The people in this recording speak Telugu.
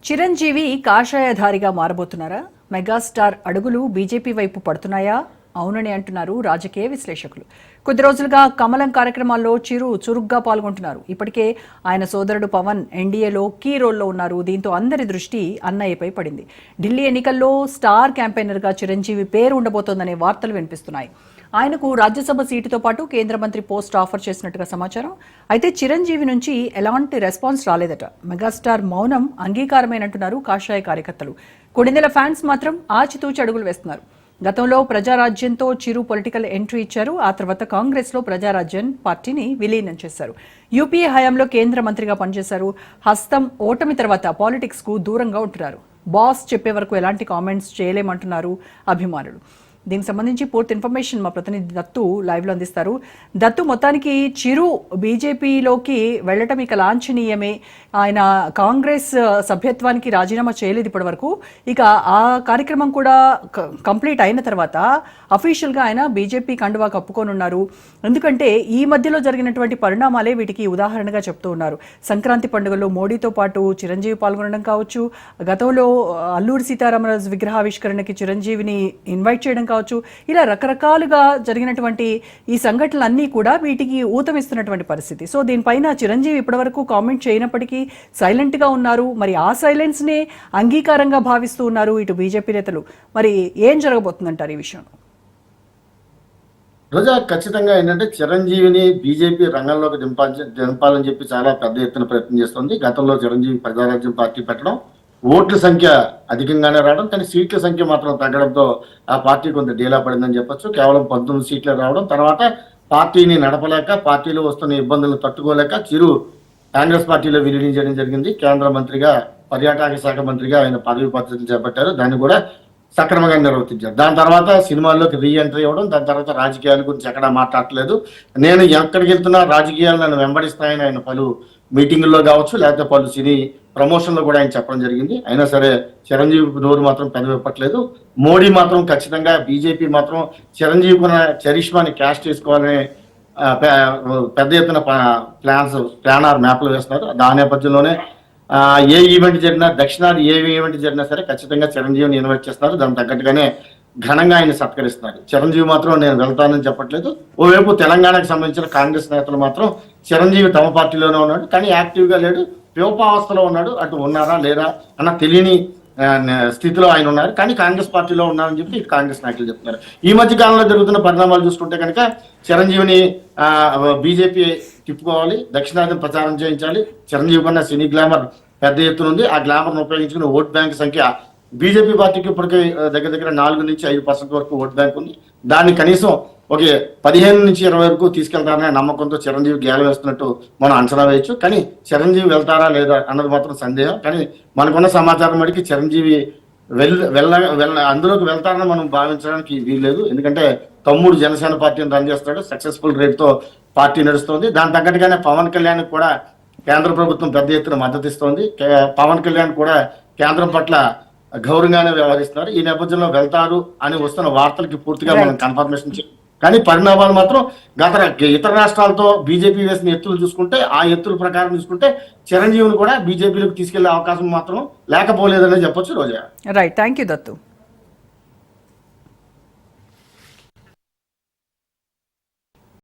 చిరంజీవి కాషాయధారిగా మారబోతున్నారా? మెగాస్టార్ అడుగులు బీజేపీ వైపు పడుతున్నాయా? అవునని అంటున్నారు రాజకీయ విశ్లేషకులు. కొద్ది రోజులుగా కమలం కార్యక్రమాల్లో చిరు చురుగ్గా పాల్గొంటున్నారు. ఇప్పటికే ఆయన సోదరుడు పవన్ ఎన్డీఏలో కీ రోల్లో ఉన్నారు. దీంతో అందరి దృష్టి అన్నయ్యపై పడింది. ఢిల్లీ ఎన్నికల్లో స్టార్ క్యాంపెయినర్గా చిరంజీవి పేరు ఉండబోతోందనే వార్తలు వినిపిస్తున్నాయి. ఆయనకు రాజ్యసభ సీటుతో పాటు కేంద్ర మంత్రి పోస్ట్ ఆఫర్ చేసినట్టుగా సమాచారం. అయితే చిరంజీవి నుంచి ఎలాంటి రెస్పాన్స్ రాలేదట. మెగాస్టార్ మౌనం అంగీకారమేనంటున్నారు కాషాయ కార్యకర్తలు. కొడినెల ఫ్యాన్స్ మాత్రం ఆచితూచి అడుగులు వేస్తున్నారు. గతంలో ప్రజారాజ్యంతో చిరు పొలిటికల్ ఎంట్రీ ఇచ్చారు. ఆ తర్వాత కాంగ్రెస్లో ప్రజారాజ్యం పార్టీని విలీనం చేశారు. యూపీఏ హయాంలో కేంద్ర మంత్రిగా పనిచేశారు. హస్తం ఓటమి తర్వాత పాలిటిక్స్ కు దూరంగా ఉంటున్నారు. బాస్ చెప్పే వరకు ఎలాంటి కామెంట్స్ చేయలేమంటున్నారు అభిమానులు. దీనికి సంబంధించి పూర్తి ఇన్ఫర్మేషన్ మా ప్రతినిధి దత్తు లైవ్లో అందిస్తారు. దత్తు, మొత్తానికి చిరు బీజేపీలోకి వెళ్ళటం ఇక లాంఛనీయమే. ఆయన కాంగ్రెస్ సభ్యత్వానికి రాజీనామా చేయలేదు ఇప్పటి వరకు. ఇక ఆ కార్యక్రమం కూడా కంప్లీట్ అయిన తర్వాత అఫీషియల్గా ఆయన బీజేపీ కండువా కప్పుకోనున్నారు. ఎందుకంటే ఈ మధ్యలో జరిగినటువంటి పరిణామాలే వీటికి ఉదాహరణగా చెప్తూ ఉన్నారు. సంక్రాంతి పండుగలో మోడీతో పాటు చిరంజీవి పాల్గొనడం కావచ్చు, గతంలో అల్లూరి సీతారామరాజు విగ్రహావిష్కరణకి చిరంజీవిని ఇన్వైట్ చేయడం కావచ్చు, ఇలా రకరకాలుగా జరిగినటువంటి ఈ సంఘటనలన్నీ కూడా వీటికి ఊతమిస్తున్నటువంటి పరిస్థితి. సో దీనిపైన చిరంజీవి ఇప్పటివరకు కామెంట్ చేయనప్పటికీ సైలెంట్ గా ఉన్నారు. మరి ఆ సైలెన్స్ నే అంగీకారంగా భావిస్తూ ఉన్నారు ఇటు బీజేపీ నేతలు. మరి ఏం జరగబోతుందంటారు ఈ విషయంలో? రోజా, ఖచ్చితంగా ఏంటంటే చిరంజీవిని బీజేపీ రంగంలోకి దింపాలని చెప్పి చాలా పెద్ద ఎత్తున ప్రయత్నం చేస్తుంది. గతంలో చిరంజీవి ప్రజారాజ్యం పార్టీ పెట్టడం, ఓట్ల సంఖ్య అధికంగానే రావడం, కానీ సీట్ల సంఖ్య మాత్రం తగ్గడంతో ఆ పార్టీ కొంత డీలా పడిందని చెప్పొచ్చు. కేవలం 19 సీట్లు రావడం, తర్వాత పార్టీని నడపలేక, పార్టీలో వస్తున్న ఇబ్బందులను తట్టుకోలేక చిరు కాంగ్రెస్ పార్టీలో విలీనం చేయడం జరిగింది. కేంద్ర మంత్రిగా, పర్యాటక శాఖ మంత్రిగా ఆయన పదవి బాధ్యతలు చేపట్టారు. దాన్ని కూడా సక్రమంగా నిర్వర్తించారు. దాని తర్వాత సినిమాల్లోకి రీఎంట్రీ అవ్వడం, దాని తర్వాత రాజకీయాల గురించి ఎక్కడా మాట్లాడలేదు. నేను ఎక్కడికి వెళ్తున్నా రాజకీయాలు నన్ను వెంబడిస్తాయని ఆయన పలు మీటింగుల్లో కావచ్చు, లేకపోతే పలు సినీ ప్రమోషన్లో కూడా ఆయన చెప్పడం జరిగింది. అయినా సరే చిరంజీవి నోరు మాత్రం పెదవిప్పట్లేదు. మోడీ మాత్రం ఖచ్చితంగా, బీజేపీ మాత్రం చిరంజీవి ఉన్న చరిష్మాని క్యాష్ చేసుకోవాలని పెద్ద ఎత్తున ప్లాన్ మ్యాప్లు వేస్తున్నారు. దాని నేపథ్యంలోనే ఏ ఈవెంట్ జరిగినా, దక్షిణాది ఏ ఈవెంట్ జరిగినా సరే ఖచ్చితంగా చిరంజీవిని ఇన్వైట్ చేస్తున్నారు. దానికి తగ్గట్టుగానే ఘనంగా ఆయన సత్కరిస్తున్నారు. చిరంజీవి మాత్రం నేను వెళ్తానని చెప్పట్లేదు. ఓవైపు తెలంగాణకు సంబంధించిన కాంగ్రెస్ నేతలు మాత్రం చిరంజీవి తమ పార్టీలోనే ఉన్నాడు, కానీ యాక్టివ్గా లేడు, ప్యోపావస్థలో ఉన్నాడు. అటు ఉన్నారా లేదా అన్న తెలియని స్థితిలో ఆయన ఉన్నారు, కానీ కాంగ్రెస్ పార్టీలో ఉన్నారని చెప్పి ఇటు కాంగ్రెస్ నాయకులు చెప్తున్నారు. ఈ మధ్య కాలంలో జరుగుతున్న పరిణామాలు చూసుకుంటే కనుక చిరంజీవిని బీజేపీ తిప్పుకోవాలి, దక్షిణాదిని ప్రచారం చేయించాలి. చిరంజీవి కన్నా సినీ గ్లామర్ పెద్ద ఎత్తున ఉంది. ఆ గ్లామర్ను ఉపయోగించుకుని ఓట్ బ్యాంక్ సంఖ్య బీజేపీ పార్టీకి ఇప్పటికే దగ్గర దగ్గర 4 నుంచి 5% వరకు ఓట్ బ్యాంక్ ఉంది. దాన్ని కనీసం ఒక 15 నుంచి 20 వరకు తీసుకెళ్తారనే నమ్మకంతో చిరంజీవి గేల వేస్తున్నట్టు మనం అంచనా వేయచ్చు. కానీ చిరంజీవి వెళ్తారా లేదా అన్నది మాత్రం సందేహం. కానీ మనకున్న సమాచారం మటుకి చిరంజీవి అందులోకి వెళ్తారని మనం భావించడానికి వీల్లేదు. ఎందుకంటే తమ్ముడు జనసేన పార్టీని రన్ చేస్తాడు, సక్సెస్ఫుల్ రేట్తో పార్టీ నడుస్తుంది. దాని తగ్గట్టుగానే పవన్ కళ్యాణ్ కూడా కేంద్ర ప్రభుత్వం పెద్ద ఎత్తున మద్దతు ఇస్తోంది. పవన్ కళ్యాణ్ కూడా కేంద్రం పట్ల గౌరవంగానే వ్యవహరిస్తున్నారు. ఈ నేపథ్యంలో వెళ్తారు అని వస్తున్న వార్తలకి పూర్తిగా మనం కన్ఫర్మేషన్ చేయాలి. కానీ పరిణామాలు మాత్రం ఇతర రాష్ట్రాలతో బీజేపీ వేసిన ఎత్తులు చూసుకుంటే, ఆ ఎత్తుల ప్రకారం చూసుకుంటే చిరంజీవిని కూడా బీజేపీలోకి తీసుకెళ్లే అవకాశం మాత్రం లేకపోలేదనే చెప్పొచ్చు Roja. Right, thank you Dattu.